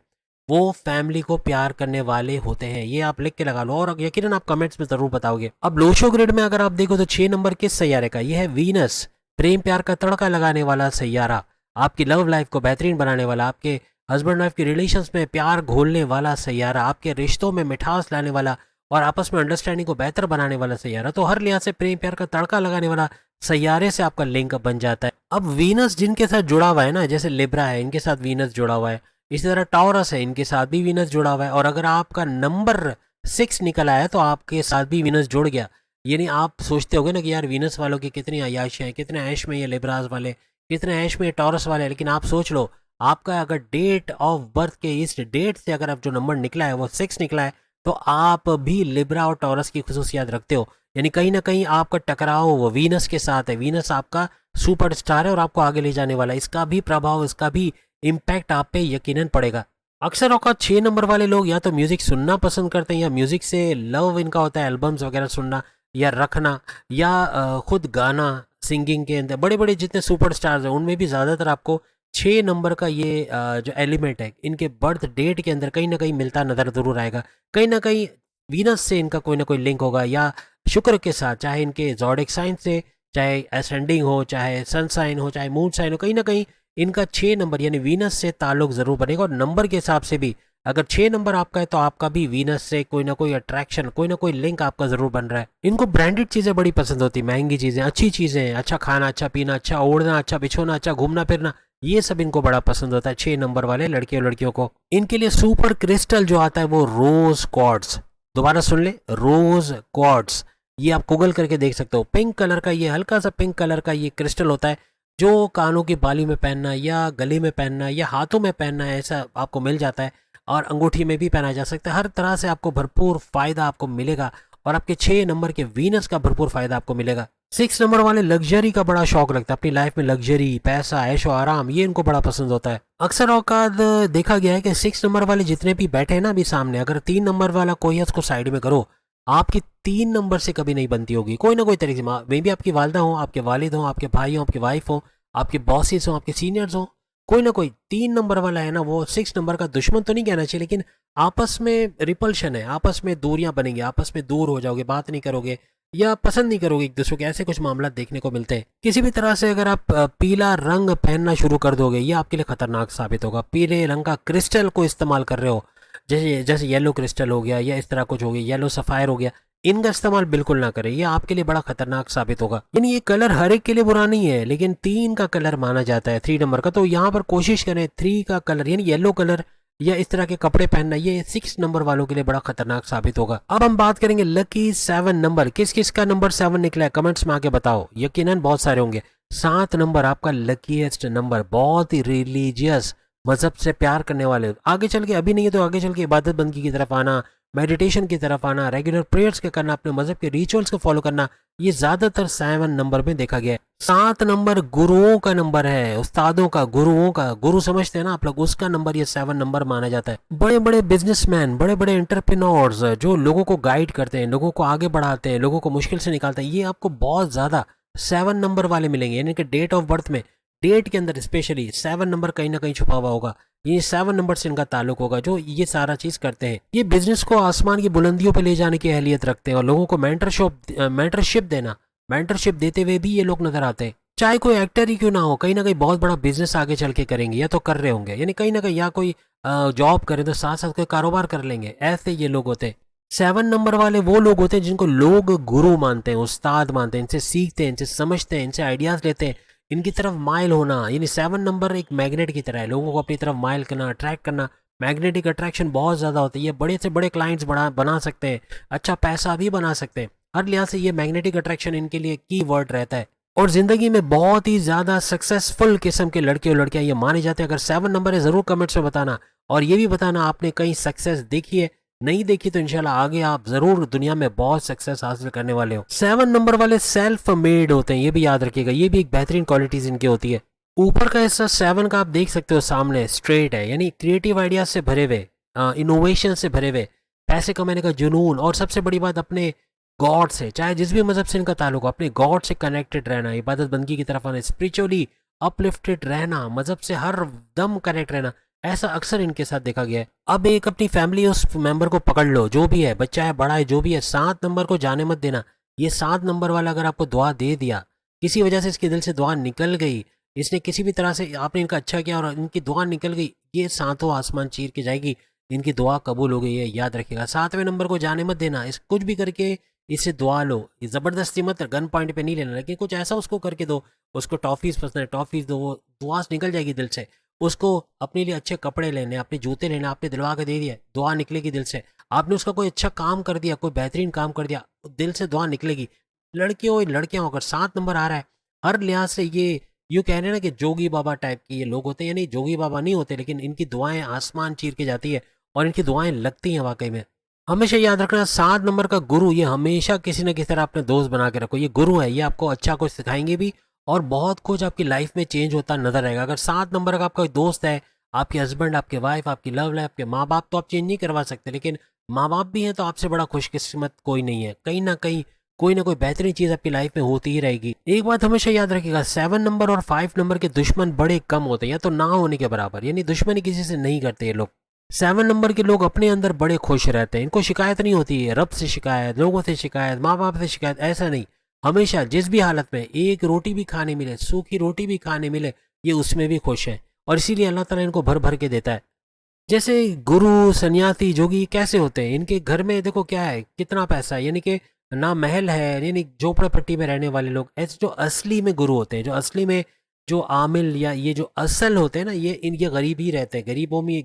वो फैमिली को प्यार करने वाले होते हैं, ये आप लिख के लगा लो, और यकीनन आप कमेंट्स में जरूर बताओगे। अब लोशो ग्रिड में अगर आप देखो तो 6 नंबर किस सैयारे का, ये है वीनस, प्रेम प्यार का तड़का लगाने वाला सैयारा, आपकी लव लाइफ को बेहतरीन बनाने वाला, आपके हस्बैंड वाइफ के रिलेशंस में प्यार घोलने वाला सैयारा, आपके रिश्तों में मिठास लाने वाला और आपस में अंडरस्टैंडिंग को बेहतर बनाने वाला सैयारा। तो हर लिहाज से प्रेम प्यार का तड़का लगाने वाला सैयारे से आपका लिंक बन जाता है। अब वीनस जिनके साथ जुड़ा हुआ है ना, जैसे लिब्रा है, इनके साथ वीनस जुड़ा हुआ है, इसी तरह टॉरस है, इनके साथ भी वीनस जुड़ा हुआ है, और अगर आपका नंबर 6 निकल आया तो आपके साथ भी वीनस जुड़ गया। यानी आप सोचते होगे ना कि यार वीनस वालों की कितनी अय्याशी हैं, कितने ऐश में ये लिब्रास वाले, कितने ऐश में ये टॉरस वाले, लेकिन आप सोच लो आपका अगर डेट ऑफ बर्थ के इस डेट से अगर आप जो नंबर निकला है वो 6 निकला है, तो आप भी लिब्रा और टॉरस की खसूसियात रखते हो। यानी कहीं ना कहीं आपका टकराव वो वीनस के साथ है। वीनस आपका सुपर स्टार है और आपको आगे ले जाने वाला है। इसका भी प्रभाव, इसका भी इम्पैक्ट आप पे यकीनन पड़ेगा। अक्सर औकात 6 नंबर वाले लोग या तो म्यूजिक सुनना पसंद करते हैं, या म्यूजिक से लव इनका होता है, एल्बम्स वगैरह सुनना या रखना, या खुद गाना, सिंगिंग के अंदर बड़े बड़े जितने सुपर स्टार्स हैं उनमें भी ज़्यादातर आपको 6 नंबर का ये जो एलिमेंट है इनके बर्थ डेट के अंदर कहीं ना कहीं मिलता नज़र ज़रूर आएगा। कहीं ना कहीं वीनस से इनका कोई ना कोई लिंक होगा, या शुक्र के साथ, चाहे इनके जॉडिक साइन से, चाहे असेंडिंग हो, चाहे सन साइन हो, चाहे मून साइन हो, कहीं ना कहीं इनका 6 नंबर यानी वीनस से ताल्लुक जरूर बनेगा। और नंबर के हिसाब से भी अगर 6 नंबर आपका है तो आपका भी वीनस से कोई ना कोई अट्रैक्शन, कोई ना कोई लिंक आपका जरूर बन रहा है। इनको ब्रांडेड चीजें बड़ी पसंद होती, महंगी चीजें, अच्छी चीजें, अच्छा खाना, अच्छा पीना, अच्छा ओढ़ना, अच्छा बिछोना, अच्छा घूमना फिरना, ये सब इनको बड़ा पसंद होता है 6 नंबर वाले लड़के और लड़कियों को। इनके लिए सुपर क्रिस्टल जो आता है वो रोज क्वार्ट्स, दोबारा सुन ले, रोज क्वार्ट्स, ये आप गूगल करके देख सकते हो। पिंक कलर का, ये हल्का सा पिंक कलर का ये क्रिस्टल होता है, जो कानों की बाली में पहनना या गले में पहनना या हाथों में पहनना है, ऐसा आपको मिल जाता है। और अंगूठी में भी पहना जा सकता है। हर तरह से आपको भरपूर फायदा आपको मिलेगा, और आपके 6 नंबर के वीनस का भरपूर फायदा आपको मिलेगा। 6 नंबर वाले लग्जरी का बड़ा शौक लगता है, अपनी लाइफ में लग्जरी, पैसा, ऐशो आराम, ये इनको बड़ा पसंद होता है। अक्सर औकात देखा गया है कि 6 नंबर वाले जितने भी बैठे हैं ना अभी सामने, अगर 3 नंबर वाला कोई है उसको साइड में करो, आपकी 3 नंबर से कभी नहीं बनती होगी कोई ना कोई तरीके से। मे भी आपकी वालदा हो, आपके वालिद हो, आपके भाई हो, आपकी वाइफ हो, आपके बॉसेस हो, आपके सीनियर्स हो, कोई ना कोई 3 नंबर वाला है ना, वो 6 नंबर का दुश्मन तो नहीं कहना चाहिए, लेकिन आपस में रिपल्शन है, आपस में दूरियां बनेंगी, आपस में दूर हो जाओगे, बात नहीं करोगे या पसंद नहीं करोगे एक दूसरे के, ऐसे कुछ मामला देखने को मिलते हैं। किसी भी तरह से अगर आप पीला रंग पहनना शुरू कर दोगे, ये आपके लिए खतरनाक साबित होगा। पीले रंग का क्रिस्टल को इस्तेमाल कर रहे हो, जैसे जैसे येलो क्रिस्टल हो गया या इस तरह कुछ हो गया, येलो सफायर हो गया, इनका इस्तेमाल बिल्कुल ना करें, ये आपके लिए बड़ा खतरनाक साबित होगा। यानी ये कलर हर एक के लिए बुरा नहीं है, लेकिन 3 का कलर माना जाता है, 3 नंबर का, तो यहाँ पर कोशिश करें 3 का कलर यानी येलो कलर या इस तरह के कपड़े पहनना, ये 6 नंबर वालों के लिए बड़ा खतरनाक साबित होगा। अब हम बात करेंगे लकी 7 नंबर। किस किस का नंबर 7 निकला है कमेंट्स में आके बताओ, यकीनन बहुत सारे होंगे। 7 नंबर आपका लकीएस्ट नंबर, बहुत ही रिलीजियस, मजहब से प्यार करने वाले, आगे चल के, अभी नहीं है तो आगे चल के इबादत बंदगी की तरफ आना, मेडिटेशन की तरफ आना, रेगुलर प्रेयर्स के करना, अपने मजहब के रिचुअल्स को फॉलो करना, ये ज्यादातर 7 नंबर में देखा गया है। 7 नंबर गुरुओं का नंबर है, उस्तादों का, गुरुओं का, गुरु समझते हैं ना आप लोग, उसका नंबर ये 7 नंबर माना जाता है। बड़े बड़े बिजनेसमैन, बड़े बड़े एंटरप्रेन्योर्स जो लोगों को गाइड करते हैं, लोगों को आगे बढ़ाते हैं, लोगों को मुश्किल से निकालते हैं, ये आपको बहुत ज्यादा 7 नंबर वाले मिलेंगे। यानी कि डेट ऑफ बर्थ में, डेट के अंदर स्पेशली 7 नंबर कहीं ना कहीं छुपा हुआ होगा। ये 7 नंबर से इनका ताल्लुक होगा, जो ये सारा चीज करते हैं। ये बिजनेस को आसमान की बुलंदियों पे ले जाने की अहलियत रखते हैं, और लोगों को मेंटरशिप देते हुए भी ये लोग नजर आते हैं। चाहे कोई एक्टर ही क्यों ना हो, कहीं ना कहीं बहुत बड़ा बिजनेस आगे चल के करेंगे, या तो कर रहे होंगे, यानी कहीं ना कहीं, या कोई जॉब करें तो साथ साथ कोई कारोबार कर लेंगे, ऐसे ये लोग होते हैं। 7 नंबर वाले वो लोग होते हैं जिनको लोग गुरु मानते हैं, उस्ताद मानते हैं, इनसे सीखते हैं, इनसे समझते हैं, इनसे आइडियाज लेते हैं, इनकी तरफ माइल होना। यानी 7 नंबर एक मैग्नेट की तरह है, लोगों को अपनी तरफ माइल करना, अट्रैक्ट करना, मैग्नेटिक अट्रैक्शन बहुत ज़्यादा होती है। ये बड़े से बड़े क्लाइंट्स बना सकते हैं, अच्छा पैसा भी बना सकते हैं, हर लिहाज से ये मैग्नेटिक अट्रैक्शन इनके लिए की वर्ड रहता है। और ज़िंदगी में बहुत ही ज़्यादा सक्सेसफुल किस्म के लड़के और लड़कियां ये माने जाते हैं। अगर 7 नंबर है ज़रूर कमेंट्स में बताना, और ये भी बताना आपने कहीं सक्सेस देखी है, नहीं देखी तो इंशाल्लाह आगे आप जरूर दुनिया में बहुत सक्सेस हासिल करने वाले हो। 7 नंबर वाले सेल्फ मेड होते हैं, ये भी याद रखिएगा, ये भी एक बेहतरीन क्वालिटीज इनकी होती है। ऊपर का हिस्सा 7 का आप देख सकते हो सामने स्ट्रेट है, यानी क्रिएटिव आइडियाज से भरे हुए, इनोवेशन से भरे हुए, पैसे कमाने का जुनून, और सबसे बड़ी बात अपने गॉड से, चाहे जिस भी मजहब से इनका ताल्लुक हो, अपने गॉड से कनेक्टेड रहना, इबादत बंदगी की तरफ आना, स्पिरिचुअली अपलिफ्टेड रहना, मजहब से हर दम कनेक्ट रहना, ऐसा अक्सर इनके साथ देखा गया है। अब एक अपनी फैमिली उस मेंबर को पकड़ लो, जो भी है, बच्चा है, बड़ा है, जो भी है, 7 नंबर को जाने मत देना। ये 7 नंबर वाला अगर आपको दुआ दे दिया, किसी वजह से इसके दिल से दुआ निकल गई, इसने किसी भी तरह से, आपने इनका अच्छा किया और इनकी दुआ निकल गई, ये 7वां आसमान चीर के जाएगी, इनकी दुआ कबूल हो गई है, याद रखिएगा। 7वें नंबर को जाने मत देना, इस कुछ भी करके इससे दुआ लो, ये जबरदस्ती मत, गन पॉइंट पे नहीं लेना, लेकिन कुछ ऐसा उसको करके दो, उसको टॉफीज पसंद है, टॉफीज दो, वो दुआ निकल जाएगी दिल से। उसको अपने लिए अच्छे कपड़े लेने, अपने जूते लेने, आपने दिलवा के दे दिया, दुआ निकलेगी दिल से। आपने उसका कोई अच्छा काम कर दिया, कोई बेहतरीन काम कर दिया, दिल से दुआ निकलेगी। लड़के हो लड़कियां हो, अगर 7 नंबर आ रहा है, हर लिहाज से ये यूँ कह रहे हैं ना कि जोगी बाबा टाइप के ये लोग होते हैं, यानी जोगी बाबा नहीं होते, लेकिन इनकी दुआएं आसमान चीर के जाती है और इनकी दुआएं लगती हैं वाकई में। हमेशा याद रखना, 7 नंबर का गुरु ये हमेशा किसी न किसी तरह अपने दोस्त बना के रखो। ये गुरु है, ये आपको अच्छा कुछ सिखाएंगे भी और बहुत कुछ आपकी लाइफ में चेंज होता नजर आएगा। अगर 7 नंबर का आपका कोई दोस्त है, आपके हस्बैंड, आपके वाइफ, आपकी लव लाइफ, आपके माँ बाप, तो आप चेंज नहीं करवा सकते, लेकिन माँ बाप भी हैं तो आपसे बड़ा खुशकिस्मत कोई नहीं है। कहीं ना कहीं कोई ना कोई बेहतरीन चीज आपकी लाइफ में होती ही रहेगी। एक बात हमेशा याद रखिएगा, 7 नंबर और 5 नंबर के दुश्मन बड़े कम होते हैं, या तो ना होने के बराबर, यानी दुश्मनी किसी से नहीं करते ये लोग। 7 नंबर के लोग अपने अंदर बड़े खुश रहते हैं, इनको शिकायत नहीं होती है, रब से शिकायत, लोगों से शिकायत, माँ बाप से शिकायत, ऐसा नहीं। हमेशा जिस भी हालत में एक रोटी भी खाने मिले, सूखी रोटी भी खाने मिले, ये उसमें भी खुश है और इसीलिए अल्लाह ताला इनको भर भर के देता है। जैसे गुरु, सन्यासी, जोगी कैसे होते हैं, इनके घर में देखो क्या है, कितना पैसा है, यानी कि ना महल है, यानी झोपड़ा पट्टी में रहने वाले लोग। ऐसे जो असली में गुरु होते हैं, जो असली में जो आमिल या ये जो असल होते हैं ना, ये गरीब ही रहते हैं,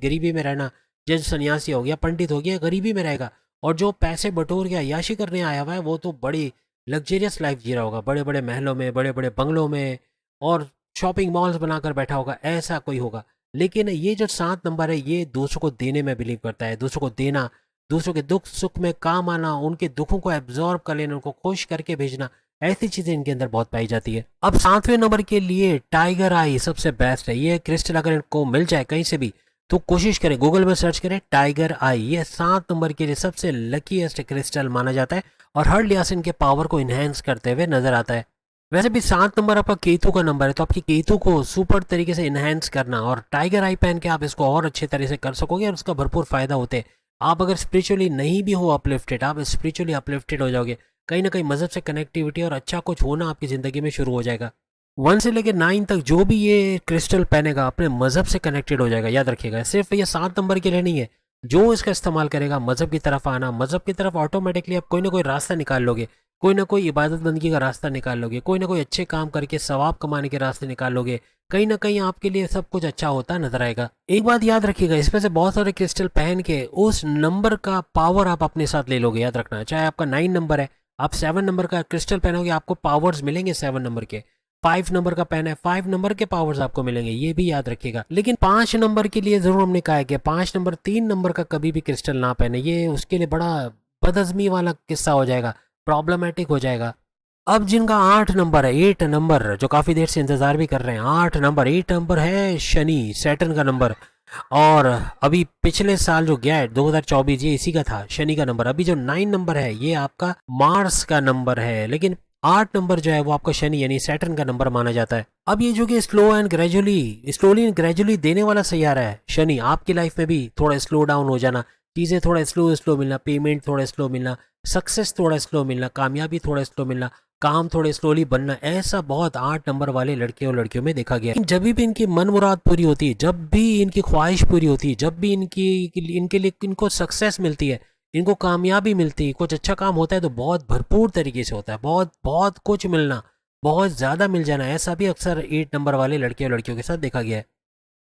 गरीबी में रहना। जैसे सन्यासी हो गया, पंडित हो गया, गरीबी में रहेगा। और जो पैसे बटोर के अय्याशी करने आया हुआ है, वो तो बड़ी लग्जरियस लाइफ जी रहा होगा, बड़े बड़े महलों में, बड़े बड़े बंगलों में और शॉपिंग मॉल्स बनाकर बैठा होगा, ऐसा कोई होगा। लेकिन ये जो 7 नंबर है, ये दूसरों को देने में बिलीव करता है, दूसरों को देना, दूसरों के दुख सुख में काम आना, उनके दुखों को एब्जॉर्ब कर लेना, उनको खुश करके भेजना, ऐसी चीजें इनके अंदर बहुत पाई जाती है। अब 7वें नंबर के लिए टाइगर आई सबसे बेस्ट है। ये क्रिस्टल अगर इनको मिल जाए कहीं से भी तो कोशिश करें, गूगल में सर्च करें टाइगर आई, ये 7 नंबर के लिए सबसे लकीएस्ट क्रिस्टल माना जाता है और हर लिहाज से इनके पावर को इन्हेंस करते हुए नजर आता है। वैसे भी 7 नंबर आपका केतु का नंबर है, तो आपकी केतु को सुपर तरीके से इन्हेंस करना और टाइगर आई पहन के आप इसको और अच्छे तरह से कर सकोगे और उसका भरपूर फायदा होते हैं। आप अगर स्पिरिचुअली नहीं भी हो अपलिफ्टेड, आप स्पिरिचुअली अपलिफ्टेड हो जाओगे, कहीं ना कहीं मजहब से कनेक्टिविटी और अच्छा कुछ होना आपकी ज़िंदगी में शुरू हो जाएगा। 1 से लेकर 9 तक जो भी ये क्रिस्टल पहनेगा अपने मजहब से कनेक्टेड हो जाएगा, याद रखिएगा। सिर्फ ये 7 नंबर के लिए नहीं है, जो इसका इस्तेमाल करेगा मजहब की तरफ आना, मजहब की तरफ ऑटोमेटिकली आप कोई ना कोई रास्ता निकाल लोगे, कोई ना कोई इबादत बंदगी का रास्ता निकाल लोगे, कोई ना कोई अच्छे काम करके सवाब कमाने के रास्ते निकाल लोगे, कहीं ना कहीं आपके लिए सब कुछ अच्छा होता नजर आएगा। एक बात याद रखिएगा, इसमें से बहुत सारे क्रिस्टल पहन के उस नंबर का पावर आप अपने साथ ले लोगे, याद रखना। चाहे आपका 9 नंबर है, आप 7 नंबर का क्रिस्टल पहनोगे, आपको पावर्स मिलेंगे 7 नंबर के। 5 नंबर का पेन है, 5 नंबर के पावर्स आपको मिलेंगे, ये भी याद रखिएगा। लेकिन 5 नंबर के लिए जरूर हमने कहा है कि 5 नंबर 3 नंबर का कभी भी क्रिस्टल ना पहने, ये उसके लिए बड़ा बदअज़मी वाला किस्सा हो जाएगा, प्रॉब्लमेटिक हो जाएगा। अब जिनका 8 नंबर है, 8 नंबर, जो काफी देर से इंतजार भी कर रहे हैं, 8 नंबर है शनि, सैटर्न का नंबर। और अभी पिछले साल जो गया है 2024, ये इसी का था, शनि का नंबर। अभी जो 9 नंबर है ये आपका मार्स का नंबर है, लेकिन 8 नंबर जो है वो आपका शनि यानी सैटर्न का नंबर माना जाता है। अब ये जो कि स्लोली एंड ग्रेजुअली देने वाला सैयारा है शनि, आपकी लाइफ में भी थोड़ा स्लो डाउन हो जाना, चीजें थोड़ा स्लो स्लो मिलना, पेमेंट थोड़ा स्लो मिलना, सक्सेस थोड़ा स्लो मिलना, कामयाबी थोड़ा स्लो मिलना, काम थोड़े स्लोली बनना, ऐसा बहुत 8 नंबर वाले लड़के और लड़कियों में देखा गया है। जब भी इनकी मन मुराद पूरी होती है, जब भी इनकी ख्वाहिश पूरी होती है, जब भी इनके लिए इनको सक्सेस मिलती है, इनको कामयाबी मिलती है, कुछ अच्छा काम होता है, तो बहुत भरपूर तरीके से होता है, बहुत बहुत कुछ मिलना, बहुत ज्यादा मिल जाना, ऐसा भी अक्सर 8 नंबर वाले लड़के और लड़कियों के साथ देखा गया है।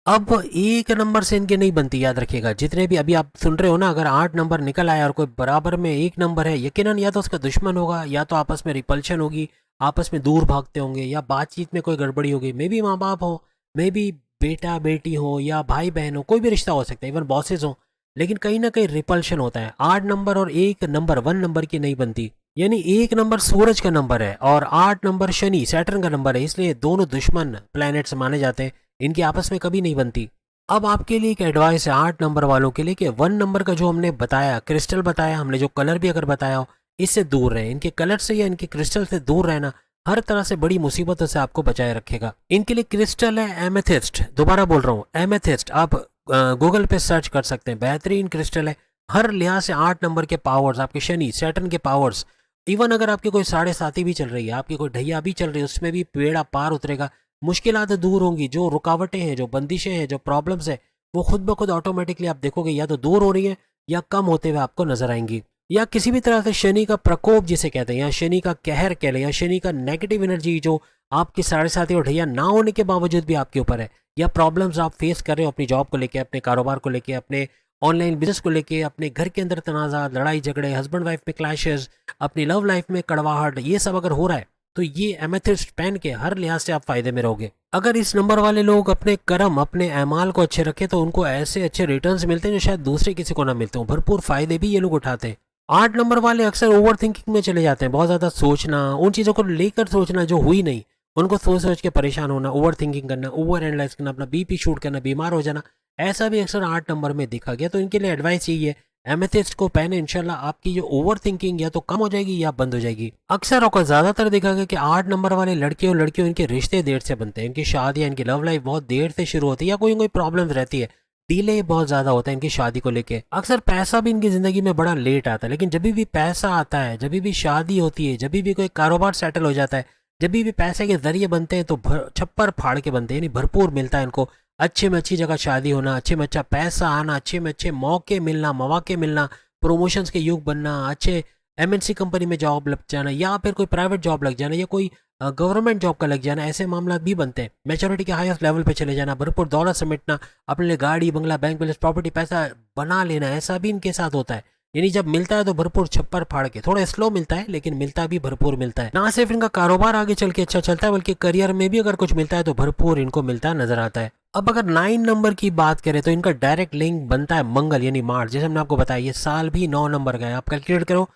अब 1 नंबर से इनके नहीं बनती, याद रखिएगा। जितने भी अभी आप सुन रहे हो ना, अगर 8 नंबर निकल आया और कोई बराबर में 1 नंबर है, यकीनन या तो उसका दुश्मन होगा, या तो आपस में रिपल्शन होगी, आपस में दूर भागते होंगे, या बातचीत में कोई गड़बड़ी होगी। मे बी माँ बाप हो, मे बी बेटा बेटी हो, या भाई बहन हो, कोई भी रिश्ता हो सकता है, इवन बॉसेस हो, लेकिन कहीं ना कहीं रिपल्शन होता है। 8 नंबर और 1 नंबर 1 नंबर की नहीं बनती, यानी 1 नंबर सूरज का नंबर है और 8 नंबर शनि सैटर्न का नंबर है, इसलिए दोनों दुश्मन प्लैनेट्स माने जाते हैं, इनकी आपस में कभी नहीं बनती। अब आपके लिए एक एडवाइस है 8 नंबर वालों के लिए कि 1 नंबर का जो हमने बताया, क्रिस्टल बताया हमने, जो कलर भी अगर बताया हो, इससे दूर रहें। इनके कलर से या इनके क्रिस्टल से दूर रहना हर तरह से बड़ी मुसीबतों से आपको बचाए रखेगा। इनके लिए क्रिस्टल है एमेथिस्ट, दोबारा बोल रहा हूँ एमेथिस्ट, आप गूगल पे सर्च कर सकते हैं, बेहतरीन क्रिस्टल है। हर लिहाज से 8 नंबर के पावर्स, आपके शनि सैटर्न के पावर्स, इवन अगर आपकी कोई 7.5 भी चल रही है, आपकी कोई ढैया भी चल रही है, उसमें भी पेड़ आप पार उतरेगा, मुश्किलात दूर होंगी, जो रुकावटें हैं, जो बंदिशें हैं, जो प्रॉब्लम्स है, वो खुद ब खुद ऑटोमेटिकली आप देखोगे या तो दूर हो रही है या कम होते हुए आपको नजर आएंगी। या किसी भी तरह से शनि का प्रकोप जिसे कहते हैं, या शनि का कहर कह लें, या शनि का नेगेटिव एनर्जी जो आपके 7.5 और ढैया ना होने के बावजूद भी आपके ऊपर है, या प्रॉब्लम्स आप फेस कर रहे हो अपनी जॉब को लेके, अपने कारोबार को लेके, अपने ऑनलाइन बिजनेस को लेके, अपने घर के अंदर तनाज़ा, लड़ाई झगड़े, हस्बैंड वाइफ में क्लैशेस, अपनी लव लाइफ में कड़वाहट, ये सब अगर हो रहा है तो ये एमेथिस्ट पहन के हर लिहाज से आप फायदे में रहोगे। अगर इस नंबर वाले लोग अपने कर्म, अपने अमाल को अच्छे रखे तो उनको ऐसे अच्छे रिटर्न्स मिलते हैं जो शायद दूसरे किसी को ना मिलते हो। भरपूर फायदे भी ये लोग उठाते हैं। 8 नंबर वाले अक्सर ओवर थिंकिंग में चले जाते हैं, बहुत ज़्यादा सोचना, उन चीज़ों को लेकर सोचना जो हुई नहीं, उनको सोच सोच के परेशान होना, ओवर थिंकिंग करना, ओवर एनालाइज करना, अपना बीपी शूट करना, बीमार हो जाना, ऐसा भी अक्सर 8 नंबर में देखा गया। तो इनके लिए एडवाइस यही है, एमेथिस्ट को पहने, इंशाल्लाह आपकी जो ओवर थिंकिंग या तो कम हो जाएगी या बंद हो जाएगी। अक्सर और ज़्यादातर देखा गया कि 8 नंबर वाले लड़के और लड़कियों, इनके रिश्ते देर से बनते हैं, इनकी शादी या इनकी लव लाइफ बहुत देर से शुरू होती है, या कोई प्रॉब्लम रहती है, डिले बहुत ज़्यादा होता है इनकी शादी को लेके। अक्सर पैसा भी इनकी ज़िंदगी में बड़ा लेट आता है, लेकिन जब भी पैसा आता है, जब भी शादी होती है, जब भी कोई कारोबार सेटल हो जाता है, जब भी पैसे के जरिए बनते हैं तो छप्पर फाड़ के बनते हैं, यानी भरपूर मिलता है इनको। अच्छे में अच्छी जगह शादी होना, अच्छे में अच्छा पैसा आना, अच्छे में अच्छे मौके मिलना, प्रमोशंस के युग बनना, अच्छे एमएनसी कंपनी में जॉब लग जाना, या फिर कोई प्राइवेट जॉब लग जाना, या कोई गवर्नमेंट जॉब का लग जाना, ऐसे मामला भी बनते हैं। मैच्योरिटी के हाईएस्ट लेवल पे चले जाना, भरपूर दौलत समेटना, अपने लिए गाड़ी बंगला, बैंक बैलेंस, प्रॉपर्टी, पैसा बना लेना, ऐसा भी इनके साथ होता है। यानी जब मिलता है तो भरपूर छप्पर फाड़ के, थोड़ा स्लो मिलता है लेकिन मिलता भी भरपूर मिलता है। ना सिर्फ इनका कारोबार आगे चल के अच्छा चलता है, बल्कि करियर में भी अगर कुछ मिलता है तो भरपूर इनको मिलता नजर आता है। अब अगर 9 नंबर की बात करें तो इनका डायरेक्ट लिंक बनता है मंगल यानी मार्च। जैसे हमने आपको बताया ये साल भी 9 नंबर का है। आप कैलकुलेट करो,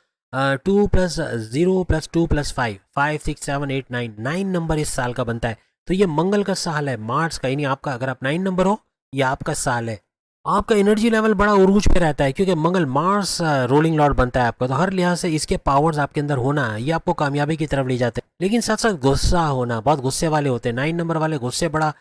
2 + 0 + 2 + 5, 5, 6, 7, 8, 9 नंबर इस साल का बनता है। तो ये मंगल का साल है, मार्च का, यानी आपका अगर आप 9 नंबर हो, ये आपका साल है। आपका एनर्जी लेवल बड़ा उरूज पे रहता है, क्योंकि मंगल मार्स रोलिंग लॉर्ड बनता है आपका। तो हर लिहाज से इसके पावर्स आपके अंदर होना, ये आपको कामयाबी की तरफ ले जाते हैं। लेकिन साथ साथ गुस्सा होना, बहुत गुस्से वाले होते हैं 9 नंबर वाले। गुस्से बड़ा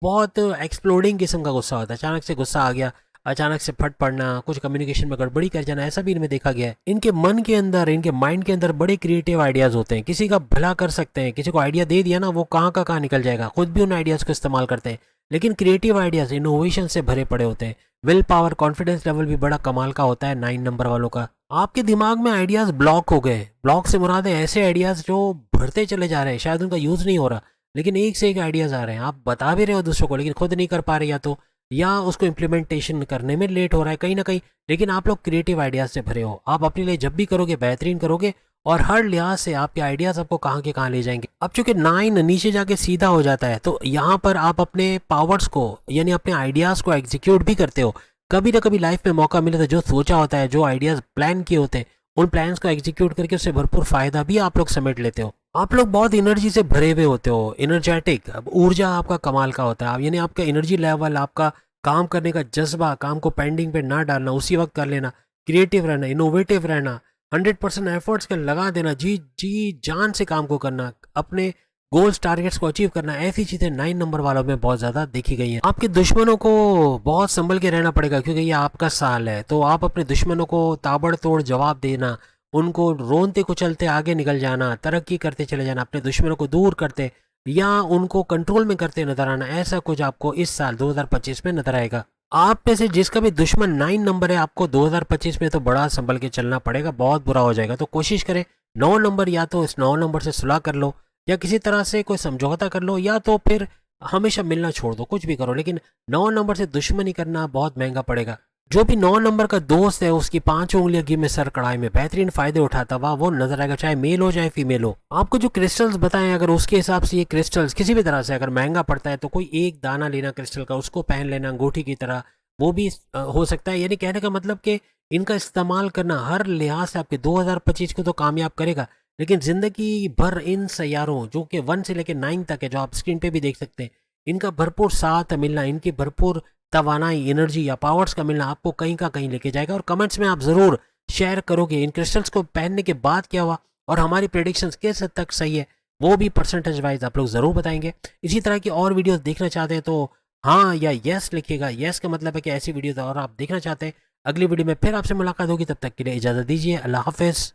बहुत एक्सप्लोडिंग किस्म का गुस्सा होता है। अचानक से गुस्सा आ गया, अचानक से फट पड़ना, कुछ कम्युनिकेशन में गड़बड़ी कर जाना, ऐसा भी इनमें देखा गया है। इनके मन के अंदर, इनके माइंड के अंदर बड़े क्रिएटिव आइडियाज होते हैं। किसी का भला कर सकते हैं, किसी को आइडिया दे दिया ना, वो कहाँ का कहाँ निकल जाएगा। खुद भी उन आइडियाज को इस्तेमाल करते हैं, लेकिन क्रिएटिव आइडियाज, इनोवेशन से भरे पड़े होते हैं। विल पावर, कॉन्फिडेंस लेवल भी बड़ा कमाल का होता है 9 नंबर वालों का। आपके दिमाग में आइडियाज ब्लॉक हो गए, ब्लॉक से मुराद है ऐसे आइडियाज जो बढ़ते चले जा रहे हैं, शायद उनका यूज नहीं हो रहा, लेकिन एक से एक आइडियाज आ रहे हैं। आप बता भी रहे हो दूसरों को, लेकिन खुद नहीं कर पा रहे, या उसको इम्प्लीमेंटेशन करने में लेट हो रहा है कहीं ना कहीं। लेकिन आप लोग क्रिएटिव आइडियाज से भरे हो। आप अपने लिए जब भी करोगे बेहतरीन करोगे, और हर लिहाज से आपके आइडियाज आपको कहाँ के कहाँ ले जाएंगे। अब चूंकि 9 नीचे जाके सीधा हो जाता है, तो यहाँ पर आप अपने पावर्स को, यानी अपने आइडियाज को एग्जीक्यूट भी करते हो। कभी ना कभी लाइफ में मौका मिले तो जो सोचा होता है, जो आइडियाज प्लान किए होते हैं, उन प्लान्स को एग्जीक्यूट करके उससे भरपूर फायदा भी आप लोग समेट लेते हो। आप लोग बहुत एनर्जी से भरे हुए होते हो, एनर्जेटिक, ऊर्जा आपका कमाल का होता है। यानी आपका एनर्जी लेवल, आपका काम करने का जज्बा, काम को पेंडिंग पे ना डालना, उसी वक्त कर लेना, क्रिएटिव रहना, इनोवेटिव रहना, 100% एफर्ट्स का लगा देना, जी जी जान से काम को करना, अपने गोल्स टारगेट्स को अचीव करना, ऐसी चीज़ें 9 नंबर वालों में बहुत ज़्यादा देखी गई हैं। आपके दुश्मनों को बहुत संभल के रहना पड़ेगा, क्योंकि ये आपका साल है। तो आप अपने दुश्मनों को ताबड़तोड़ जवाब देना, उनको रोनते कुचलते आगे निकल जाना, तरक्की करते चले जाना, अपने दुश्मनों को दूर करते या उनको कंट्रोल में करते नजर आना, ऐसा कुछ आपको इस साल 2025 में नजर आएगा। आप में से जिसका भी दुश्मन 9 नंबर है, आपको 2025 में तो बड़ा संभल के चलना पड़ेगा, बहुत बुरा हो जाएगा। तो कोशिश करें 9 नंबर, या तो इस 9 नंबर से सुलह कर लो, या किसी तरह से कोई समझौता कर लो, या तो फिर हमेशा मिलना छोड़ दो, कुछ भी करो, लेकिन 9 नंबर से दुश्मनी करना बहुत महंगा पड़ेगा। जो भी 9 नंबर का दोस्त है, उसकी 5 उंगलियां घी में सर कढ़ाई में बेहतरीन फायदे उठाता हुआ वो नजर आएगा, चाहे मेल हो चाहे फीमेल हो। आपको जो क्रिस्टल्स बताएं, अगर उसके हिसाब से ये क्रिस्टल्स किसी भी तरह से अगर महंगा पड़ता है, तो कोई एक दाना लेना क्रिस्टल का, उसको पहन लेना अंगूठी की तरह, वो भी हो सकता है। यानी कहने का मतलब कि इनका इस्तेमाल करना हर लिहाज से आपके 2025 को तो कामयाब करेगा, लेकिन जिंदगी भर इन सैयारों जो कि 1 से लेकर 9 तक है, जो आप स्क्रीन पे भी देख सकते हैं, इनका भरपूर साथ मिलना, इनकी भरपूर तवानाई, एनर्जी या पावर्स का मिलना आपको कहीं का कहीं लेके जाएगा। और कमेंट्स में आप ज़रूर शेयर करोगे इन क्रिस्टल्स को पहनने के बाद क्या हुआ, और हमारी प्रेडिक्शंस किस हद तक सही है, वो भी परसेंटेज वाइज आप लोग ज़रूर बताएंगे। इसी तरह की और वीडियोस देखना चाहते हैं तो हाँ या यस लिखिएगा। यस का मतलब है कि ऐसी वीडियोस और आप देखना चाहते हैं। अगली वीडियो में फिर आपसे मुलाकात होगी, तब तक के लिए इजाज़त दीजिए। अल्लाह हाफिज़।